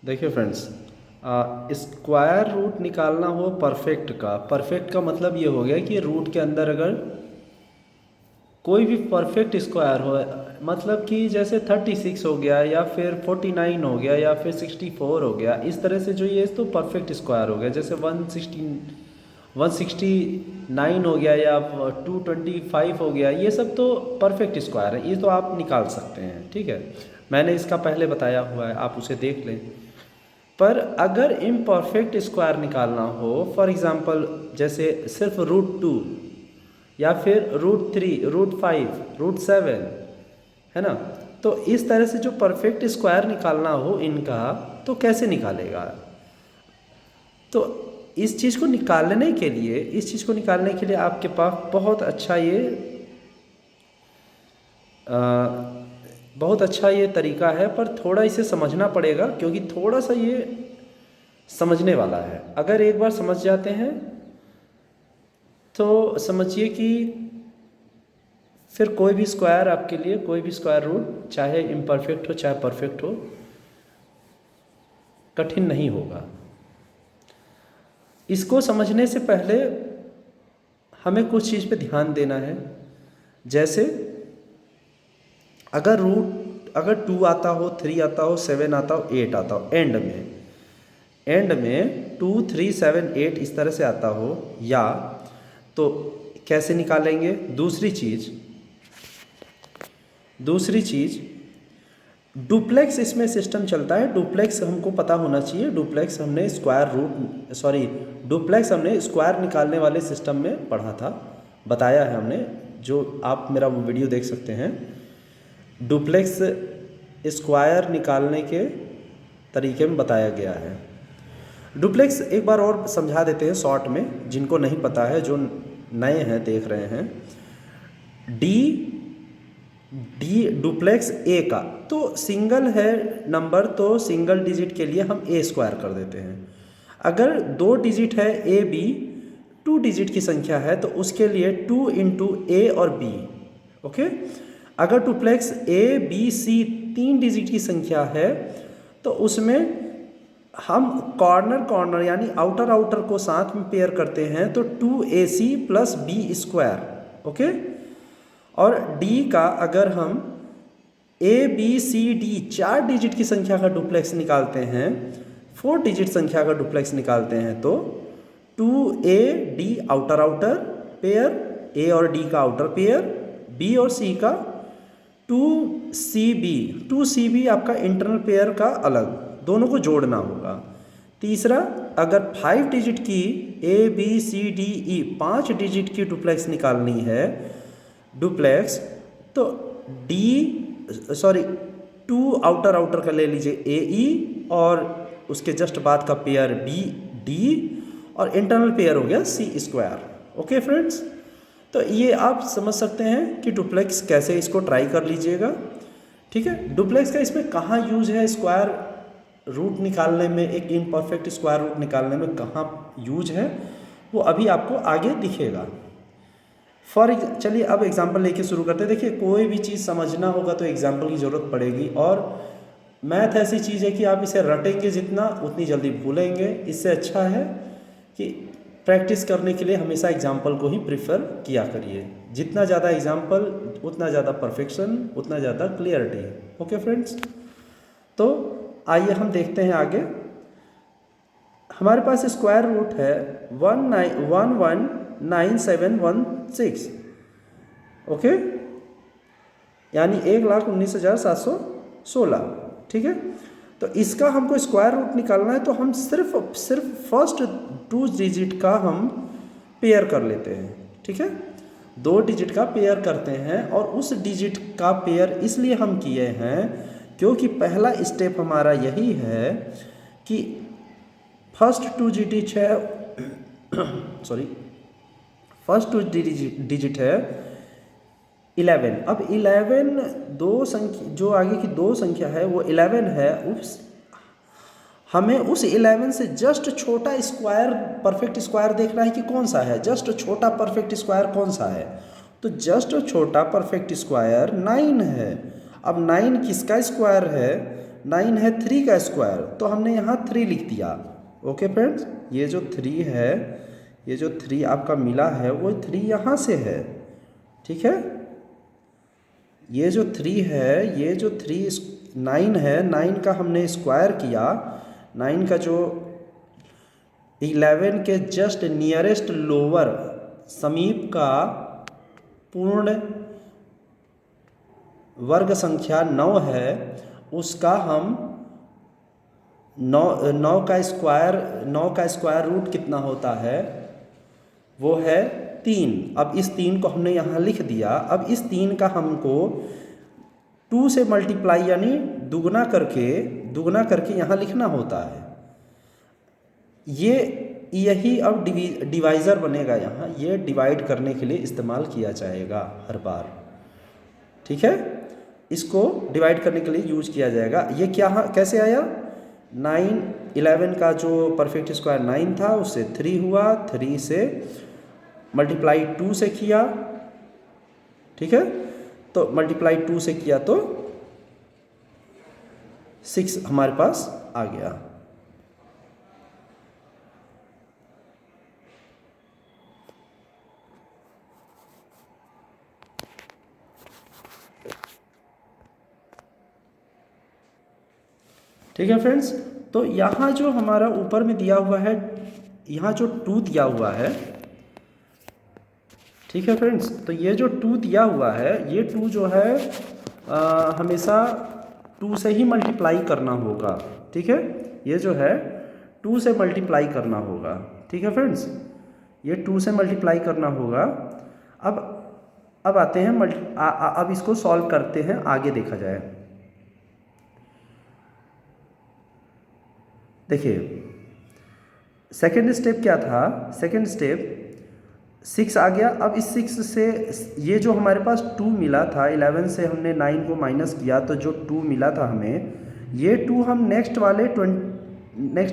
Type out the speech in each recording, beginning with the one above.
देखिए friends, square root निकालना हो परफेक्ट का मतलब ये हो गया कि रूट के अंदर अगर कोई भी परफेक्ट स्क्वायर हो, मतलब कि जैसे 36 हो गया या फिर 49 हो गया या फिर 64 हो गया, इस तरह से जो ये तो परफेक्ट स्क्वायर हो गया। जैसे 169 हो गया या 225 हो गया, ये सब तो परफेक्ट स्क्वायर है, ये तो आप निकाल सकते हैं। ठीक है, मैंने इसका पहले बताया हुआ है, आप उसे देख लें। पर अगर इम्परफेक्ट स्क्वायर निकालना हो, फॉर एग्ज़ाम्पल जैसे सिर्फ √2 या फिर √3, √5, √7, है ना, तो इस तरह से जो परफेक्ट स्क्वायर निकालना हो इनका, तो कैसे निकालेगा? तो इस चीज़ को निकालने के लिए आपके पास बहुत अच्छा ये तरीका है, पर थोड़ा इसे समझना पड़ेगा, क्योंकि थोड़ा सा ये समझने वाला है। अगर एक बार समझ जाते हैं तो समझिए कि फिर कोई भी स्क्वायर आपके लिए, कोई भी स्क्वायर रूट, चाहे इम्परफेक्ट हो चाहे परफेक्ट हो, कठिन नहीं होगा। इसको समझने से पहले हमें कुछ चीज़ पे ध्यान देना है। जैसे अगर 2 आता हो, 3 आता हो, 7 आता हो, 8 आता हो, एंड में 2, 3, 7, 8 इस तरह से आता हो, या तो कैसे निकालेंगे? दूसरी चीज़ डुप्लेक्स इसमें सिस्टम चलता है। डुप्लेक्स हमको पता होना चाहिए। डुप्लेक्स हमने स्क्वायर निकालने वाले सिस्टम में पढ़ा था, बताया है हमने, जो आप मेरा वो वीडियो देख सकते हैं। डुप्लेक्स स्क्वायर निकालने के तरीके में बताया गया है। डुप्लेक्स एक बार और समझा देते हैं शॉर्ट में, जिनको नहीं पता है, जो नए हैं देख रहे हैं। डी डुप्लेक्स ए का तो सिंगल है नंबर, तो सिंगल डिजिट के लिए हम ए स्क्वायर कर देते हैं। अगर 2 डिजिट है ए बी, 2 डिजिट की संख्या है, तो उसके लिए 2 इंटू ए और बी। ओके, अगर duplex a b c 3 digit की संख्या है, तो उसमें हम कॉर्नर यानी आउटर को साथ में पेयर करते हैं, तो 2ac plus b square. Okay, और डी का अगर हम a b c d 4 digit की संख्या का डुप्लेक्स निकालते हैं, 4 डिजिट संख्या का डुप्लेक्स निकालते हैं, तो 2a d आउटर पेयर, ए और डी का आउटर पेयर, बी और सी का 2cb आपका इंटरनल पेयर का अलग, दोनों को जोड़ना होगा। तीसरा, अगर 5 डिजिट की a b c d e 5 digit की डुप्लेक्स निकालनी है, तो 2 आउटर का ले लीजिए ए ई, और उसके जस्ट बाद का पेयर बी डी, और इंटरनल पेयर हो गया सी स्क्वायर। ओके फ्रेंड्स, तो ये आप समझ सकते हैं कि डुप्लेक्स कैसे, इसको ट्राई कर लीजिएगा। ठीक है, डुप्लेक्स का इसमें कहाँ यूज है? स्क्वायर रूट निकालने में, एक इम्परफेक्ट स्क्वायर रूट निकालने में कहाँ यूज है, वो अभी आपको आगे दिखेगा। चलिए अब एग्जाम्पल लेके शुरू करते हैं। देखिए, कोई भी चीज़ समझना होगा तो एग्जाम्पल की ज़रूरत पड़ेगी, और मैथ ऐसी चीज़ है कि आप इसे रटेंगे जितना, उतनी जल्दी भूलेंगे। इससे अच्छा है कि प्रैक्टिस करने के लिए हमेशा एग्जाम्पल को ही प्रीफर किया करिए। जितना ज़्यादा एग्जाम्पल, उतना ज़्यादा परफेक्शन, उतना ज़्यादा क्लियरिटी। ओके फ्रेंड्स, तो आइए हम देखते हैं आगे। हमारे पास स्क्वायर रूट है 1,9716। ओके, यानी 1,19,716। ठीक है, तो इसका हमको स्क्वायर रूट निकालना है, तो हम सिर्फ फर्स्ट 2 डिजिट का हम पेयर कर लेते हैं। ठीक है, 2 डिजिट का पेयर करते हैं, और उस डिजिट का पेयर इसलिए हम किए हैं क्योंकि पहला स्टेप हमारा यही है कि फर्स्ट 2 डिजिट है फर्स्ट 2 डिजिट है 11। अब 11 जो आगे की 2 संख्या है वो 11 है। हमें उस 11 से जस्ट छोटा स्क्वायर, परफेक्ट स्क्वायर देखना है कि कौन सा है, जस्ट छोटा परफेक्ट स्क्वायर कौन सा है। तो जस्ट छोटा परफेक्ट स्क्वायर 9 है। अब 9 किसका स्क्वायर है? 9 है 3 का स्क्वायर, तो हमने यहाँ 3 लिख दिया। ओके फ्रेंड्स, ये जो 3 है, ये जो 3 आपका मिला है वो 3 यहाँ से है, ठीक है। ये जो 3 है, ये जो 9 है, 9 का हमने स्क्वायर किया, 9 का जो 11 के जस्ट नियरेस्ट लोअर समीप का पूर्ण वर्ग संख्या 9 है, उसका हम 9 का स्क्वायर रूट कितना होता है, वो है 3। अब इस 3 को हमने यहाँ लिख दिया। अब इस 3 का हमको 2 से मल्टीप्लाई यानी दुगना करके यहाँ लिखना होता है। यही अब डिवाइज़र बनेगा यहाँ, ये डिवाइड करने के लिए इस्तेमाल किया जाएगा हर बार, ठीक है। इसको डिवाइड करने के लिए यूज किया जाएगा। ये क्या कैसे आया, 9 11 का जो परफेक्ट स्क्वायर 9 था उससे 3 हुआ, 3 से मल्टीप्लाई 2 से किया, ठीक है। तो मल्टीप्लाई 2 से किया तो 6 हमारे पास आ गया। ठीक है फ्रेंड्स, तो यहाँ जो हमारा ऊपर में दिया हुआ है, यहाँ जो 2 दिया हुआ है, ठीक है फ्रेंड्स, तो ये जो 2 दिया हुआ है, ये 2 जो है हमेशा 2 से ही मल्टीप्लाई करना होगा, ठीक है। ये जो है 2 से मल्टीप्लाई करना होगा, ठीक है फ्रेंड्स, ये 2 से मल्टीप्लाई करना होगा। अब आते हैं अब इसको सॉल्व करते हैं, आगे देखा जाए। देखिए सेकेंड स्टेप क्या था, सेकेंड स्टेप 6 आ गया। अब इस 6 से ये जो हमारे पास 2 मिला था, 11 से हमने 9 को माइनस किया तो जो 2 मिला था हमें, ये 2 हम नेक्स्ट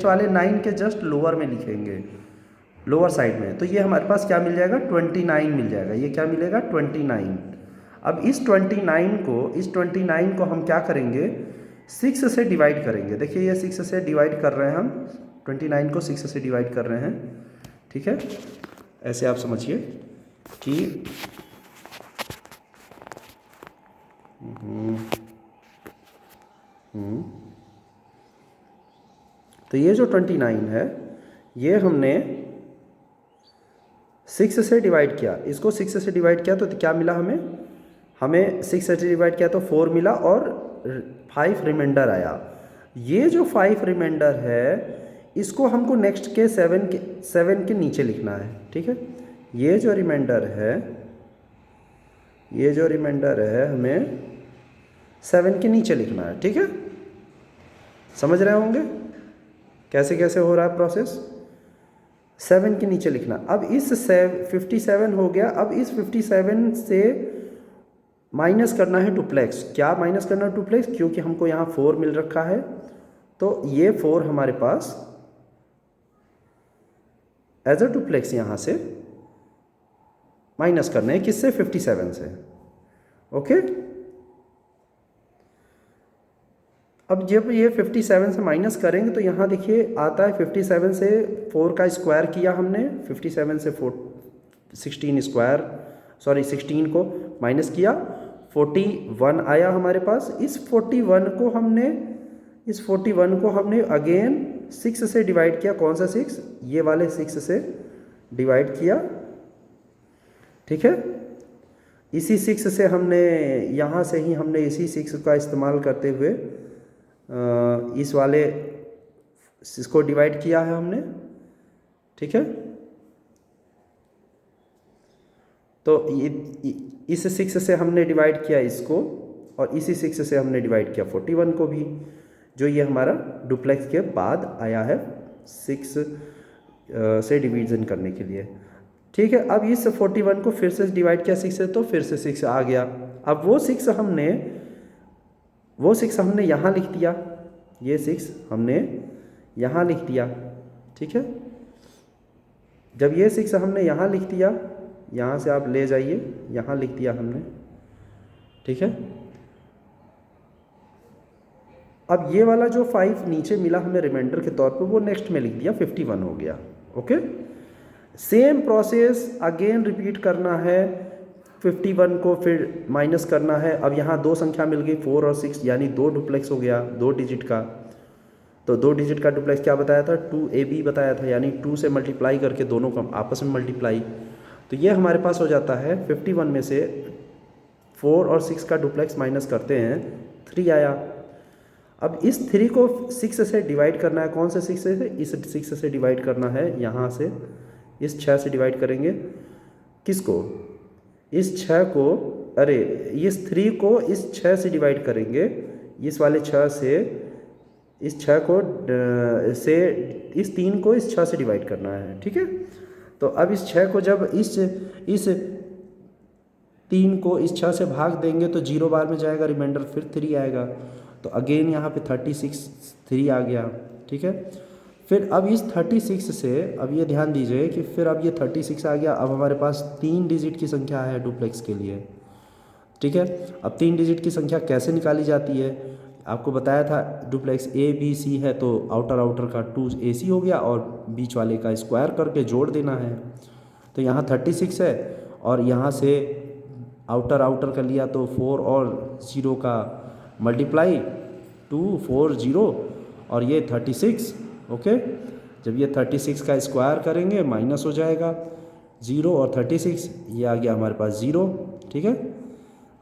वाले 9 के जस्ट लोअर में लिखेंगे, लोअर साइड में। तो ये हमारे पास क्या मिल जाएगा, 29 मिल जाएगा। ये क्या मिलेगा, 29। अब इस 29 को हम क्या करेंगे, 6 से डिवाइड करेंगे। देखिए ये 6 से डिवाइड कर रहे हैं हम, 29 को 6 से डिवाइड कर रहे हैं, ठीक है। ऐसे आप समझिए कि तो ये जो 29 है, ये हमने 6 से डिवाइड किया, इसको 6 से डिवाइड किया तो क्या मिला हमें 6 से डिवाइड किया तो 4 मिला और 5 रिमाइंडर आया। ये जो 5 रिमाइंडर है, इसको हमको नेक्स्ट के 7 के नीचे लिखना है, ठीक है। ये जो रिमाइंडर है हमें 7 के नीचे लिखना है, ठीक है। समझ रहे होंगे कैसे कैसे हो रहा है प्रोसेस, 7 के नीचे लिखना। अब इस 57 हो गया। अब इस 57 से माइनस करना है डुप्लेक्स। क्या माइनस करना है डुप्लेक्स, क्योंकि हमको यहाँ 4 मिल रखा है, तो ये 4 हमारे पास एज अ डुप्लेक्स यहाँ से माइनस करने हैं, किससे, 57 से। ओके, अब जब ये 57 से माइनस करेंगे तो यहाँ देखिए आता है 57 से 4 का स्क्वायर किया हमने, 57 से 16 को माइनस किया, 41 आया हमारे पास। इस 41 को हमने अगेन 6 से डिवाइड किया। कौन सा 6, ये वाले 6 से डिवाइड किया, ठीक है। इसी 6 से हमने यहाँ से ही हमने इसी 6 का इस्तेमाल करते हुए इस वाले इसको डिवाइड किया है हमने, ठीक है। तो इस 6 से हमने डिवाइड किया इसको, और इसी 6 से हमने डिवाइड किया 41 को भी, जो ये हमारा डुप्लेक्स के बाद आया है 6 से डिवीजन करने के लिए, ठीक है। अब इस 41 को फिर से डिवाइड किया 6 से, तो फिर से 6 आ गया। अब वो 6 हमने यहाँ लिख दिया, ये 6 हमने यहाँ लिख दिया, ठीक है। जब ये 6 हमने यहाँ लिख दिया, यहाँ से आप ले जाइए, यहाँ लिख दिया हमने, ठीक है। अब ये वाला जो 5 नीचे मिला हमें रिमाइंडर के तौर पे, वो नेक्स्ट में लिख दिया, 51 हो गया। Okay, same process again repeat करना है। 51 को फिर माइनस करना है। अब यहाँ दो संख्या मिल गई 4 और 6, यानी 2 डुप्लेक्स हो गया 2 डिजिट का। तो 2 डिजिट का डुप्लेक्स क्या बताया था, 2AB बताया था, यानी 2 से मल्टीप्लाई करके दोनों का आपस में मल्टीप्लाई। तो ये हमारे पास हो जाता है 51 में से 4 और 6 का डुप्लेक्स माइनस करते हैं 3 आया। अब इस 3 को 6 से डिवाइड करना है। कौन से 6 से, इस 6 से डिवाइड करना है। यहाँ से इस 6 से डिवाइड करेंगे, किसको, इस 6 को, अरे इस 3 को इस 6 से डिवाइड करेंगे, इस वाले 6 से, इस 6 को से, इस 3 को इस 6 से डिवाइड करना है। ठीक है, तो अब इस 6 को जब इस 3 को इस 6 से भाग देंगे तो 0 बार में जाएगा, रिमाइंडर फिर 3 आएगा। तो अगेन यहाँ पे 36 3 आ गया। ठीक है, फिर अब इस 36 से, अब ये ध्यान दीजिए कि फिर अब ये 36 आ गया। अब हमारे पास 3 डिजिट की संख्या है डुप्लेक्स के लिए। ठीक है, अब 3 डिजिट की संख्या कैसे निकाली जाती है, आपको बताया था। डुप्लेक्स ABC है तो आउटर का 2AC हो गया और बीच वाले का स्क्वायर करके जोड़ देना है। तो यहाँ 36 है और यहाँ से आउटर का लिया तो 4 और 0 का मल्टीप्लाई, 2 4 0 और ये 36। ओके, जब ये 36 का स्क्वायर करेंगे माइनस हो जाएगा 0 और 36, ये आ गया हमारे पास 0। ठीक है,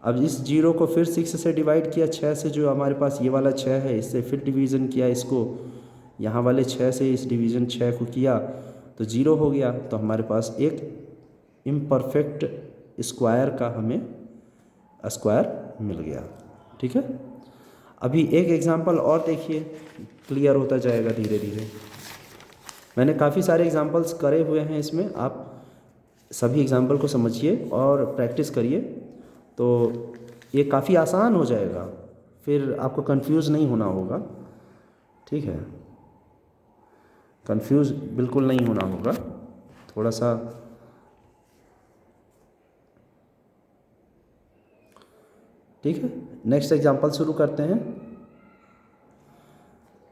अब इस 0 को फिर 6 से डिवाइड किया, 6 से, जो हमारे पास ये वाला 6 है, इससे फिर डिवीज़न किया इसको, यहाँ वाले 6 से इस डिवीज़न 6 को किया तो 0 हो गया। तो हमारे पास एक इम्परफेक्ट स्क्वायर का हमें स्क्वायर मिल गया। ठीक है, अभी एक एग्जांपल और देखिए, क्लियर होता जाएगा धीरे धीरे। मैंने काफ़ी सारे एग्जांपल्स करे हुए हैं इसमें, आप सभी एग्जांपल को समझिए और प्रैक्टिस करिए, तो ये काफ़ी आसान हो जाएगा, फिर आपको कंफ्यूज नहीं होना होगा। ठीक है, कंफ्यूज बिल्कुल नहीं होना होगा, थोड़ा सा। ठीक है, नेक्स्ट एग्जांपल शुरू करते हैं।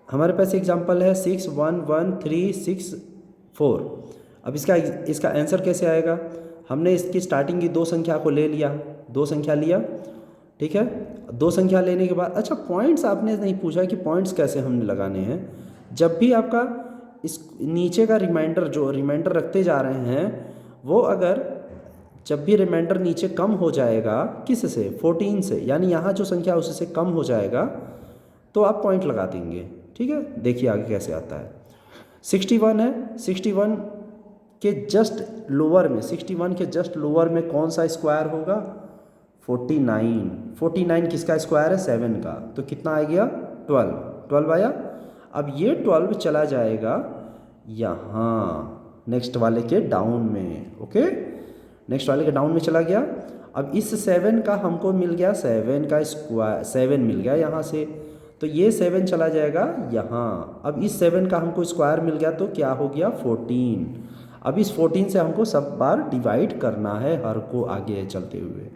हमारे पास एग्जांपल है 6 1 1 3 6 4। अब इसका आंसर कैसे आएगा, हमने इसकी स्टार्टिंग की 2 संख्या को ले लिया, 2 संख्या लिया। ठीक है, 2 संख्या लेने के बाद, अच्छा पॉइंट्स आपने नहीं पूछा कि पॉइंट्स कैसे हमने लगाने हैं। जब भी आपका इस नीचे का रिमाइंडर, जो रिमाइंडर रखते जा रहे हैं, वो अगर जब भी रिमाइंडर नीचे कम हो जाएगा, किस से, 14 से, यानी यहाँ जो संख्या उससे कम हो जाएगा तो आप पॉइंट लगा देंगे। ठीक है, देखिए आगे कैसे आता है। 61 है, 61 के जस्ट लोअर में, 61 के जस्ट लोअर में कौन सा स्क्वायर होगा, 49। 49 किसका स्क्वायर है, 7 का, तो कितना आ गया, 12 आया। अब ये 12 चला जाएगा यहाँ नेक्स्ट वाले के डाउन में। ओके, नेक्स्ट वाले के डाउन में चला गया। अब इस 7 का हमको मिल गया, 7 का स्क्वायर, 7 मिल गया यहाँ से, तो ये 7 चला जाएगा यहाँ। अब इस 7 का हमको स्क्वायर मिल गया तो क्या हो गया, 14। अब इस 14 से हमको सब बार डिवाइड करना है हर को आगे चलते हुए।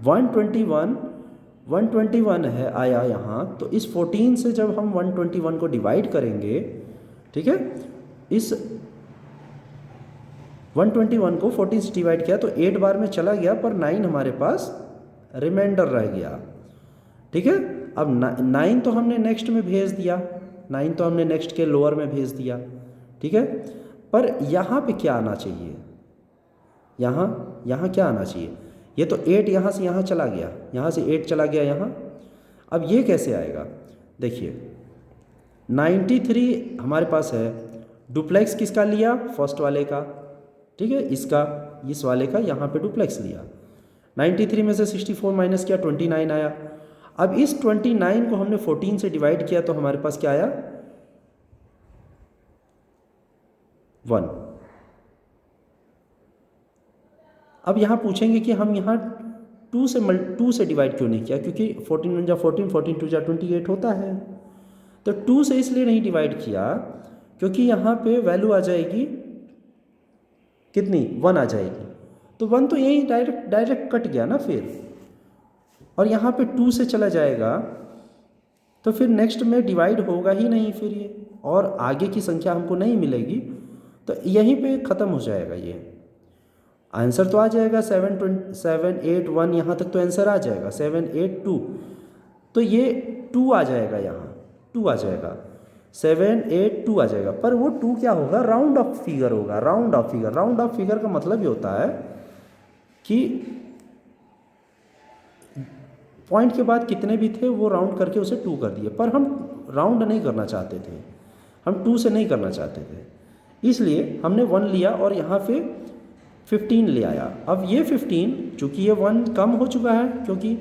121 है आया यहाँ, तो इस 14 से जब हम 121 को डिवाइड करेंगे, ठीक है, इस 121 को 14 से डिवाइड किया तो 8 बार में चला गया, पर 9 हमारे पास रिमाइंडर रह गया। ठीक है, अब 9 तो हमने नेक्स्ट में भेज दिया, 9 तो हमने नेक्स्ट के लोअर में भेज दिया। ठीक है, पर यहाँ पे क्या आना चाहिए, यहाँ क्या आना चाहिए, ये तो 8 यहाँ से यहाँ चला गया, यहाँ से 8 चला गया यहाँ। अब ये कैसे आएगा, देखिए 93 हमारे पास है, डुप्लेक्स किसका लिया, फर्स्ट वाले का। ठीक है, इसका, इस वाले का यहाँ पे डुप्लेक्स लिया। 93 में से 64 माइनस किया, 29 आया। अब इस 29 को हमने 14 से डिवाइड किया तो हमारे पास क्या आया, 1। अब यहाँ पूछेंगे कि हम यहाँ 2 से डिवाइड क्यों नहीं किया, क्योंकि 14 1 जा 14, 14 2 जा 28 होता है। तो 2 से इसलिए नहीं डिवाइड किया क्योंकि यहाँ पे वैल्यू आ जाएगी कितनी, 1 आ जाएगी, तो 1 तो यही डायरेक्ट कट गया ना फिर, और यहाँ पे 2 से चला जाएगा तो फिर नेक्स्ट में डिवाइड होगा ही नहीं फिर ये, और आगे की संख्या हमको नहीं मिलेगी, तो यहीं पे ख़त्म हो जाएगा ये। आंसर तो आ जाएगा 781, यहाँ तक तो आंसर आ जाएगा 782, तो ये 2 आ जाएगा, यहाँ 2 आ जाएगा, 782 आ जाएगा। पर वो 2 क्या होगा, राउंड ऑफ फिगर होगा, round of figure. Round of figure का मतलब ये होता है कि पॉइंट के बाद कितने भी थे वो राउंड करके उसे 2 कर दिए, पर हम राउंड नहीं करना चाहते थे, हम 2 से नहीं करना चाहते थे, इसलिए हमने 1 लिया और यहाँ पे 15 ले आया। अब ये 15 चूँकि ये 1 कम हो चुका है, क्योंकि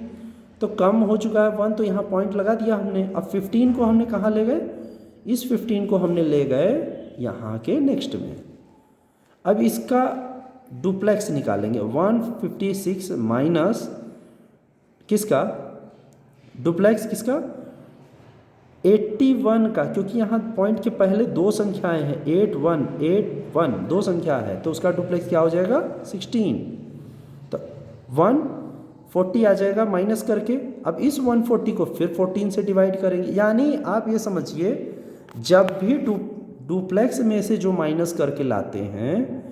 तो कम हो चुका है 1, तो यहाँ पॉइंट लगा दिया हमने। अब 15 को हमने कहाँ ले गए, इस 15 को हमने ले गए यहाँ के नेक्स्ट में। अब इसका डुप्लेक्स निकालेंगे, 156 माइनस किसका, डुप्लेक्स किसका, 81 का, क्योंकि यहाँ पॉइंट के पहले 2 संख्याएं हैं, 81 2 संख्या है, तो उसका डुप्लेक्स क्या हो जाएगा 16, तो 140 आ जाएगा माइनस करके। अब इस 140 को फिर 14 से डिवाइड करेंगे, यानी आप ये समझिए जब भी डुप्लेक्स में से जो माइनस करके लाते हैं,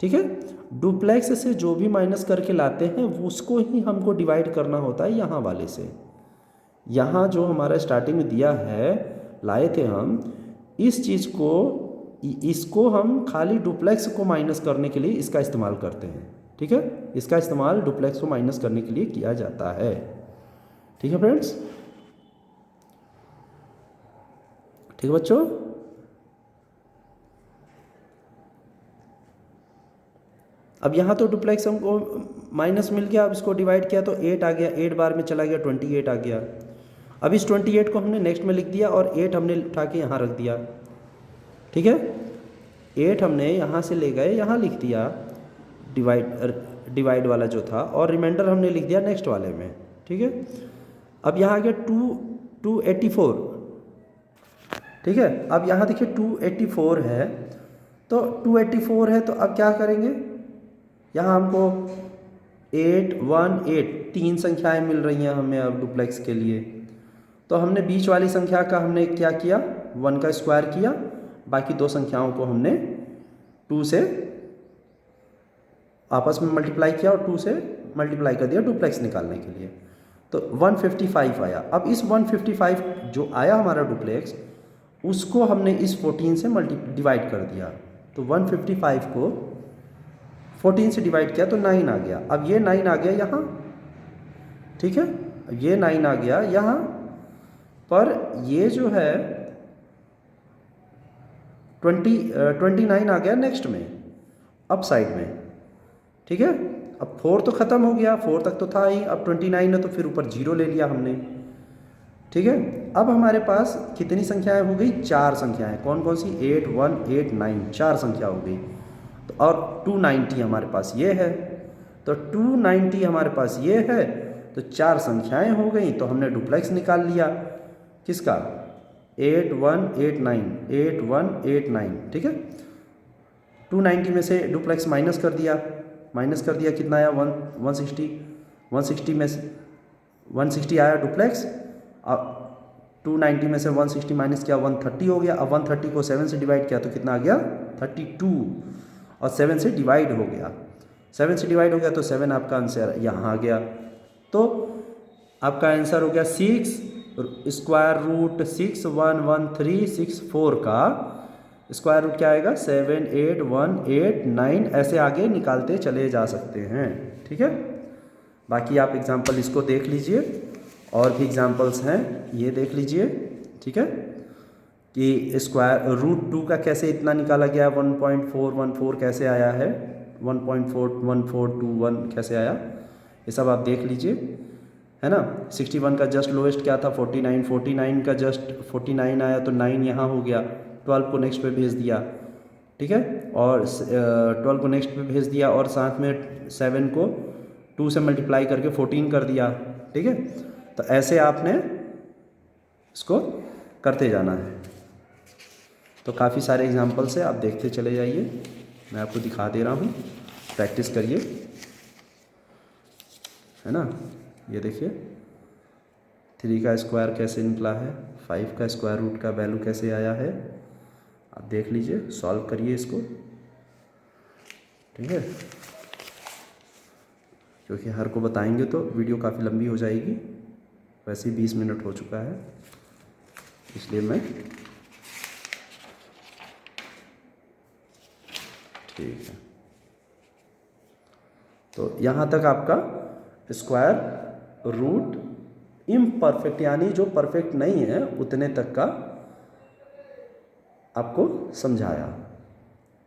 ठीक है, डुप्लेक्स से जो भी माइनस करके लाते हैं उसको ही हमको डिवाइड करना होता है यहाँ वाले से। यहाँ जो हमारा स्टार्टिंग में दिया है, लाए थे हम इस चीज़ को, इसको हम खाली डुप्लेक्स को माइनस करने के लिए इसका इस्तेमाल करते हैं, ठीक है, इसका इस्तेमाल डुप्लेक्स को माइनस करने के लिए किया जाता है, ठीक है फ्रेंड्स, ठीक है बच्चों। अब यहाँ तो डुप्लेक्स हमको माइनस मिल गया, अब इसको डिवाइड किया तो 8 आ गया, 8 बार में चला गया 28 आ गया। अब इस 28 को हमने नेक्स्ट में लिख दिया और 8 हमने उठा के यहाँ रख दिया, ठीक है, 8 हमने यहाँ से ले गए यहाँ लिख दिया डिवाइड वाला जो था, और रिमाइंडर हमने लिख दिया नेक्स्ट वाले में, ठीक है। अब यहाँ आ गया 284, ठीक है। अब यहाँ देखिए 284 है, तो 284 है, तो अब क्या करेंगे, यहाँ हमको 8 1 8 3 संख्याएं मिल रही हैं हमें अब डुप्लेक्स के लिए, तो हमने बीच वाली संख्या का हमने क्या किया, 1 का स्क्वायर किया, बाकी 2 संख्याओं को हमने 2 से आपस में मल्टीप्लाई किया और 2 से मल्टीप्लाई कर दिया डुप्लेक्स निकालने के लिए, तो 155 आया। अब इस 155 जो आया हमारा डुप्लेक्स, उसको हमने इस 14 से डिवाइड कर दिया, तो 155 को 14 से डिवाइड किया तो 9 आ गया। अब ये 9 आ गया यहाँ, ठीक है, ये 9 आ गया यहाँ, पर ये जो है 29 आ गया नेक्स्ट में, अप साइड में, ठीक है। अब 4 तो ख़त्म हो गया, 4 तक तो था ही, अब 29 है तो फिर ऊपर 0 ले लिया हमने, ठीक है। अब हमारे पास कितनी संख्याएं हो गई, 4 संख्याएं, कौन कौन सी, 8 1 8 9, 4 संख्या हो गई, तो और 290 हमारे पास ये है, तो 290 हमारे पास ये है, तो 4 संख्याएं हो गई, तो हमने डुप्लेक्स निकाल लिया किसका, 8 1 8 9 8 1 8 9, ठीक है। 290 में से डुप्लेक्स माइनस कर दिया कितना आया, 160 में से 160 आया डुप्लेक्स। अब 290 में से 160 माइनस किया 130 हो गया। अब 130 को 7 से डिवाइड किया तो कितना आ गया 32, और 7 से डिवाइड हो गया, 7 से डिवाइड हो गया तो 7 आपका आंसर यहाँ आ गया। तो आपका आंसर हो गया 6 स्क्वायर रूट 611364 का स्क्वायर रूट क्या आएगा 78189, ऐसे आगे निकालते चले जा सकते हैं, ठीक है। बाकी आप एग्जाम्पल इसको देख लीजिए, और भी एग्जाम्पल्स हैं ये देख लीजिए, ठीक है, कि स्क्वायर रूट 2 का कैसे इतना निकाला गया, 1.414 कैसे आया है, 1.41421 कैसे आया, ये सब आप देख लीजिए, है ना। 61 का जस्ट लोएस्ट क्या था 49 का जस्ट 49 आया, तो 9 यहाँ हो गया, 12 को नेक्स्ट पे भेज दिया, ठीक है, और 12 को नेक्स्ट पे भेज दिया, और साथ में 7 को 2 से मल्टीप्लाई करके 14 कर दिया, ठीक है। तो ऐसे आपने इसको करते जाना है। तो काफ़ी सारे एग्जाम्पल्स है, आप देखते चले जाइए, मैं आपको दिखा दे रहा हूँ, प्रैक्टिस करिए, है ना। ये देखिए 3 का स्क्वायर कैसे निकला है, 5 का स्क्वायर रूट का वैल्यू कैसे आया है आप देख लीजिए, सॉल्व करिए इसको, ठीक है, क्योंकि हर को बताएंगे तो वीडियो काफ़ी लंबी हो जाएगी, वैसे ही 20 मिनट हो चुका है, इसलिए मैं ठीक है। तो यहाँ तक आपका स्क्वायर रूट इम्परफेक्ट यानी जो परफेक्ट नहीं है उतने तक का आपको समझाया।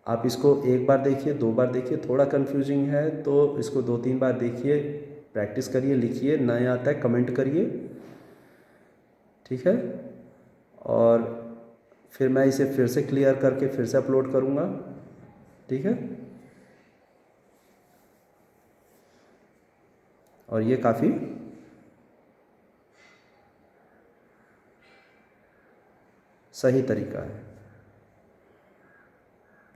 आप इसको एक बार देखिए, 2 बार देखिए, थोड़ा कंफ्यूजिंग है तो इसको 2-3 बार देखिए, प्रैक्टिस करिए, लिखिए, नया आता है कमेंट करिए, ठीक है। और फिर मैं इसे फिर से क्लियर करके फिर से अपलोड करूँगा, ठीक है। और ये काफ़ी सही तरीका है।